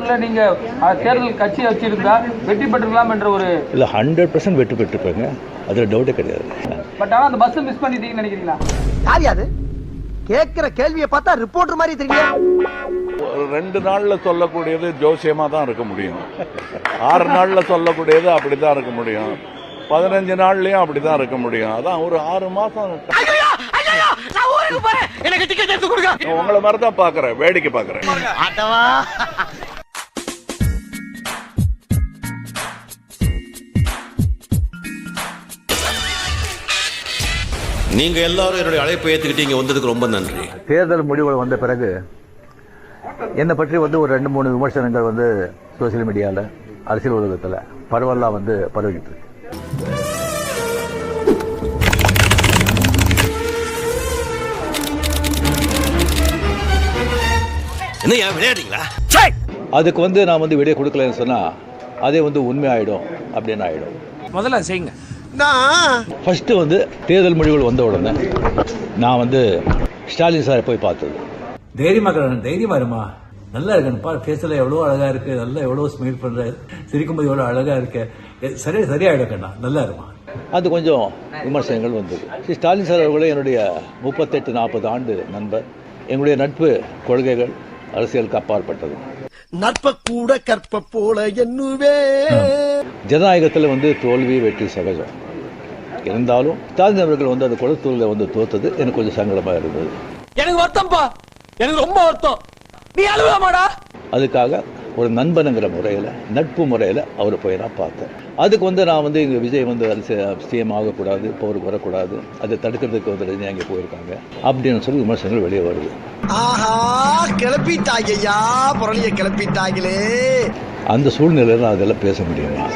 தமிழ்நாட்டில் நீங்க தேர்தல் கட்சி வச்சிருந்தா வெற்றி பெற்றுக்கலாம் என்ற ஒரு இல்லை 100% வெற்றி பெற்றுப்பாங்க, அதில் டவுட்டே கிடையாது. பட் ஆனால் அந்த பஸ் மிஸ் பண்ணிட்டீங்கன்னு நினைக்கிறீங்களா? யார் யாது கேட்கிற கேள்வியை பார்த்தா ரிப்போர்ட்டர் மாதிரி தெரியல. 2 நாள்ல சொல்லக்கூடியது ஜோசியமா தான் இருக்க முடியும், 6 நாள்ல சொல்லக்கூடியது அப்படித்தான் இருக்க முடியும், 15 நாள்லயும் அப்படித்தான் இருக்க முடியும். அதான் ஒரு 6 மாசம் உங்களை மாதிரி தான் பாக்குறேன், வேடிக்கை பாக்குறேன். நீங்க எல்லாரும் என்னுடைய அழைப்பை ஏத்துக்கிட்டீங்க, வந்ததுக்கு ரொம்ப நன்றி. தேர்தல் முடிவுகள் வந்த பிறகு என்னை பற்றி வந்து ஒரு 2-3 விமர்சனங்கள் வந்து சோசியல் மீடியாவில், அரசியல் உலகத்தில் பரவலாக வந்து பரவிக்கிட்டு இருக்கு. என்ன விளையாடுறீங்களா? அதுக்கு வந்து நான் வந்து விடை கொடுக்கலன்னு சொன்னால் அதே வந்து உண்மை ஆகிடும் அப்படின்னு ஆகிடும். முதல்ல செய்யுங்க. ஃபர்ஸ்ட் வந்து தேர்தல் முடிவுகள் வந்த உடனே நான் வந்து ஸ்டாலின் சாரை போய் பார்த்தது. தைரியமா இருமா, நல்லா இருக்கணும்ப்பா, பேசல எவ்வளோ அழகா இருக்கு, நல்லா எவ்வளோ ஸ்மைல் பண்ற, சிரிக்கும்போது எவ்வளோ அழகா இருக்கு, சரியாயிடுக்கண்ணா, நல்லா இருமா. அது கொஞ்சம் விமர்சனங்கள் வந்தது. ஸ்டாலின் சார் அவர்களே என்னுடைய 38-40 ஆண்டு நண்பர். எங்களுடைய நட்பு கொள்கைகள் அரசியலுக்கு அப்பாற்பட்டது. நட்ப கூட கற்ப போல என்னுவே. ஜனநாயகத்தில் வந்து தோல்வி வெற்றி சகஜம். இருந்தாலும் ஸ்டாலின் அவர்கள் வந்து அந்த குளத்தூரில் வந்து தோத்தது எனக்கு கொஞ்சம் சங்கடமாக இருந்தது. எனக்கு வருத்தம்ப்பா, எனக்கு ரொம்ப வருத்தம். நீ அழுவாமாடா? அதுக்காக ஒரு நண்பனுங்கிற முறையில், நட்பு முறையில் அவரை போய் நான் பார்த்தேன். அதுக்கு வந்து நான் வந்து இங்கே விஜய் வந்து சிஎம் ஆகக்கூடாது, இப்போ அவருக்கு வரக்கூடாது, அதை தடுக்கிறதுக்கு வந்து ரஜினி அங்கே போயிருக்காங்க அப்படின்னு சொல்லி விமர்சனங்கள் வெளியே வருது. ஆஹா, கிளப்பிட்டாங்கய்யா, புரளிய கிளப்பிட்டாங்களே. அந்த சூழ்நிலையில் அதெல்லாம் பேச முடியுமா?